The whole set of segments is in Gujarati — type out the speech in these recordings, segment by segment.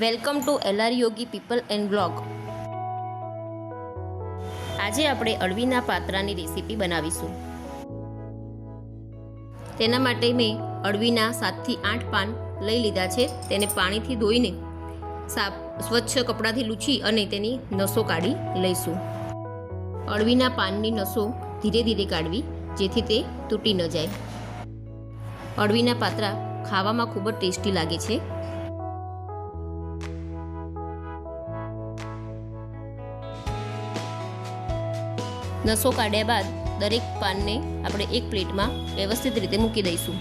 Welcome to LR Yogi people and blog. આજે આપણે અળવીના પાત્રાની રેસીપી બનાવીશું. તેના માટે મેં અળવીના 7 થી 8 પાન લઈ લીધા છે. તેને પાણીથી ધોઈને સ્વચ્છ કપડાથી લૂછી અને તેની નસો કાઢી લઈશું. અળવીના પાનની નસો ધીરે ધીરે કાઢવી, જેથી તે તૂટી ન જાય. અળવીના પાત્રા ખાવામાં ખૂબ જ ટેસ્ટી લાગે છે. નસો કાઢ્યા બાદ દરેક પાનને આપણે એક પ્લેટમાં વ્યવસ્થિત રીતે મૂકી દઈશું.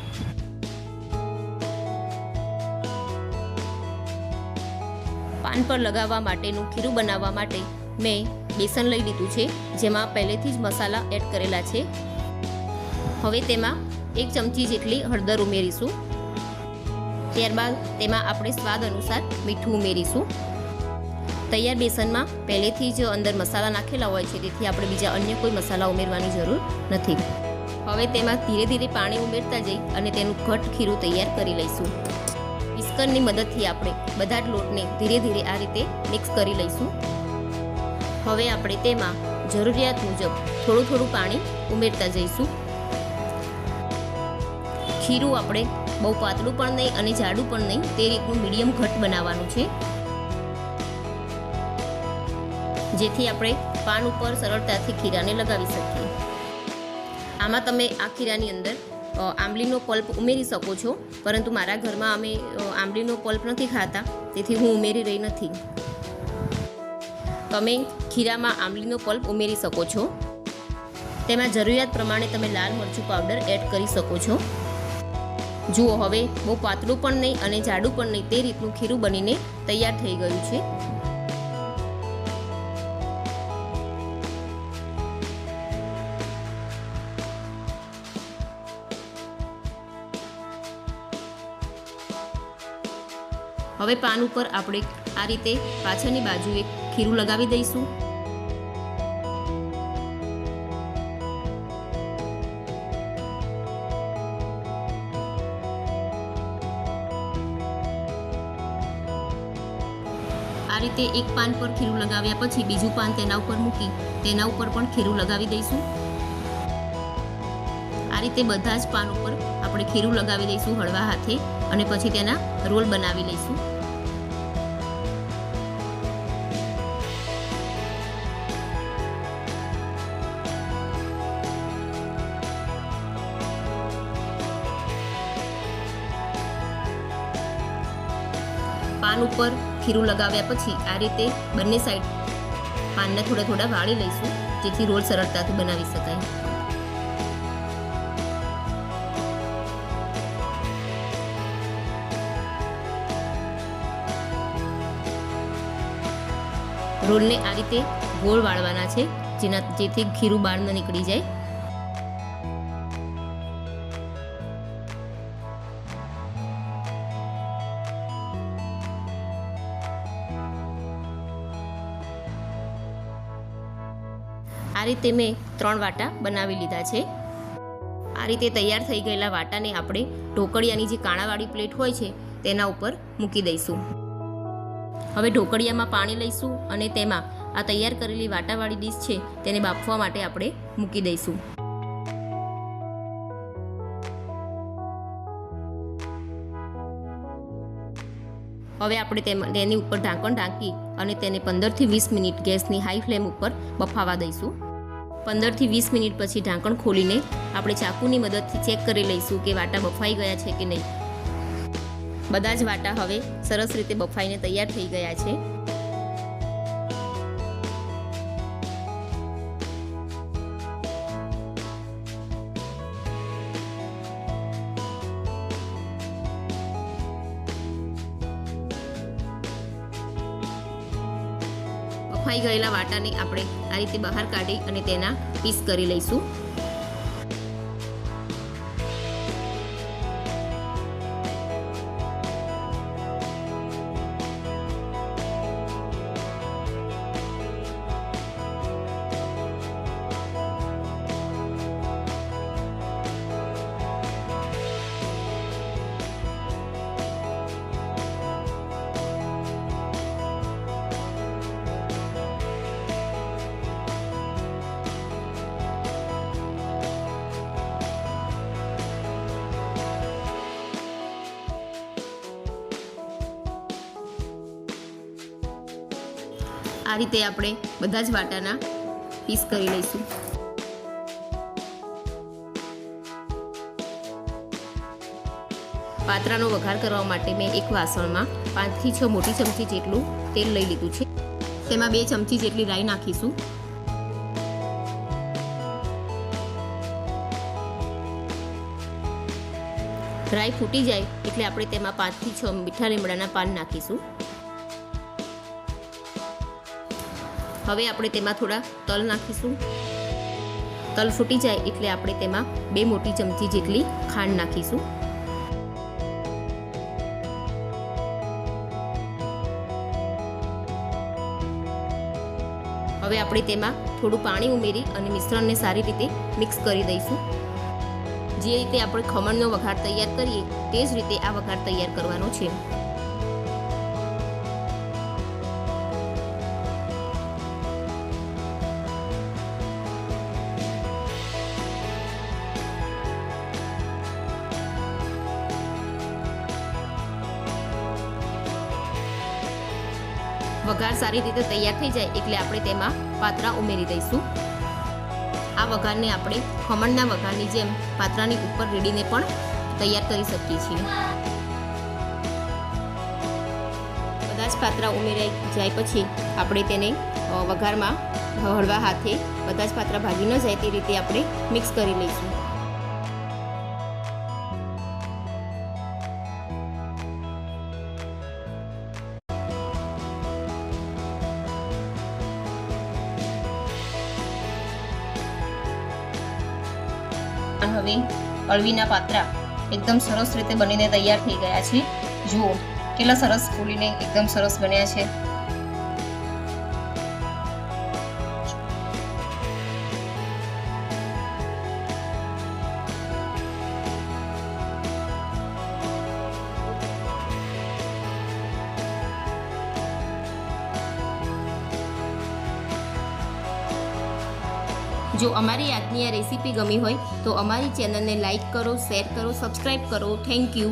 પાન પર લગાવવા માટેનું ખીરું બનાવવા માટે મેં બેસન લઈ લીધું છે, જેમાં પહેલેથી જ મસાલા એડ કરેલા છે. હવે તેમાં 1 ચમચી જેટલી હળદર ઉમેરીશું. ત્યારબાદ તેમાં આપણે સ્વાદ અનુસાર મીઠું ઉમેરીશું. તૈયાર બેસનમાં પહેલેથી જ અંદર મસાલા નાખેલા હોય છે, તેથી આપણે બીજા અન્ય કોઈ મસાલા ઉમેરવાની જરૂર નથી. હવે તેમાં ધીરે ધીરે પાણી ઉમેરતા જઈ અને તેનું ઘટ ખીરું તૈયાર કરી લઈશું. વિસ્કરની મદદથી આપણે બધા જ લોટને ધીરે ધીરે આ રીતે મિક્સ કરી લઈશું. હવે આપણે તેમાં જરૂરિયાત મુજબ થોડું થોડું પાણી ઉમેરતા જઈશું. ખીરું આપણે બહુ પાતળું પણ નહીં અને જાડું પણ નહીં, તે રીતનું મીડિયમ ઘટ બનાવવાનું છે, જેથી આપણે પાન ઉપર સરળતાથી ખીરાને લગાવી શકીએ. આમાં તમે આ ખીરાની અંદર આંબલીનો પલ્પ ઉમેરી શકો છો, પરંતુ મારા ઘરમાં અમે આંબલીનો પલ્પ નથી ખાતા, તેથી હું ઉમેરી રહી નથી. તમે ખીરામાં આંબલીનો પલ્પ ઉમેરી શકો છો. તેમાં જરૂરિયાત પ્રમાણે તમે લાલ મરચું પાવડર એડ કરી શકો છો. જુઓ, હવે બહુ પાતળું પણ નહીં અને જાડું પણ નહીં, તે રીતનું ખીરું બનીને તૈયાર થઈ ગયું છે. હવે પાન ઉપર આપણે આ રીતે પાછળની બાજુએ ખીરું લગાવી દઈશું. આ રીતે એક પાન પર ખીરું લગાવ્યા પછી બીજું પાન તેના ઉપર મૂકી તેના ઉપર પણ ખીરું લગાવી દઈશું. આ રીતે બધા જ પાન ઉપર આપણે ખીરું લગાવી દઈશું હળવા હાથે, અને પછી તેના રોલ બનાવી લઈશું. પાન ઉપર ખીરું લગાવ્યા પછી આ રીતે બંને સાઈડ પાનને થોડા થોડા વાળી લઈશું, જેથી રોલ સરળતાથી બનાવી શકાય. રોલને આ રીતે ગોળ વાળવાના છે, જેથી ખીરું બહાર ન નીકળી જાય. આ રીતે મેં 3 વાટા બનાવી લીધા છે. આ રીતે તૈયાર થઈ ગયેલા વાટાને આપણે ઢોકળિયાની જે કાણાવાળી પ્લેટ હોય છે તેના ઉપર મૂકી દઈશું. હવે ઢોકળિયામાં પાણી લઈશું અને તેમાં આ તૈયાર કરેલી વાટાવાળી ડીશ છે તેને બાફવા માટે આપણે મૂકી દઈશું. હવે આપણે તેની ઉપર ઢાંકણ ઢાંકી અને તેને 15 થી 20 મિનિટ ગેસની હાઈ ફ્લેમ ઉપર બફાવા દઈશું. 15 થી 20 મિનિટ પછી ઢાંકણ ખોલીને આપણે ચાકુની મદદથી ચેક કરી લઈશું કે વાટા બફાઈ ગયા છે કે નહીં. બધા જ વાટા હવે સરસ રીતે બફાઈને તૈયાર થઈ ગયા છે. બફાઈ ગયેલા વાટાને આપણે આ રીતે બહાર કાઢી અને તેના પીસ કરી લઈશું. આ રીતે આપણે બધા જ વાટાના પીસ કરી લઈશું. પાત્રાનો વઘાર કરવા માટે મેં એક વાસણમાં 5 થી 6 મોટી ચમચી જેટલું તેલ લઈ લીધું છે. તેમાં 2 ચમચી જેટલી રાઈ નાખીશું. રાઈ ફૂટી જાય એટલે આપણે તેમાં 5 થી 6 મીઠા લીમડાના પાન નાખીશું. હવે આપણે તેમાં થોડા તલ નાખીશું. તલ ફૂટી જાય એટલે આપણે તેમાં 2 મોટી ચમચી જેટલી ખાંડ નાખીશું. હવે આપણે તેમાં થોડું પાણી ઉમેરી અને મિશ્રણને સારી રીતે મિક્સ કરી દઈશું. જે રીતે આપણે ખમણનો વઘાર તૈયાર કરીએ તે જ રીતે આ વઘાર તૈયાર કરવાનો છે. વઘાર સારી રીતે તૈયાર થઈ જાય એટલે આપણે તેમાં પાત્રા ઉમેરી દઈશું. આ વઘારને આપણે ખમણના વઘારની જેમ પાત્રાની ઉપર રેડીને પણ તૈયાર કરી શકીએ છીએ. બધા જ પાત્રા ઉમેરાઈ જાય પછી આપણે તેને વઘારમાં હળવા હાથે બધા જ પાત્રા ભાગી ન જાય તે રીતે આપણે મિક્સ કરી લઈશું. હવે અળવીના પાત્રા એકદમ સરસ રીતે બનીને તૈયાર થઈ ગયા છે. જુઓ કેટલા સરસ ફૂલીને એકદમ સરસ બન્યા છે. જો અમારી આજની આ રેસીપી ગમી હોય તો અમારી ચેનલને લાઈક કરો, શેર કરો, સબસ્ક્રાઈબ કરો. Thank you.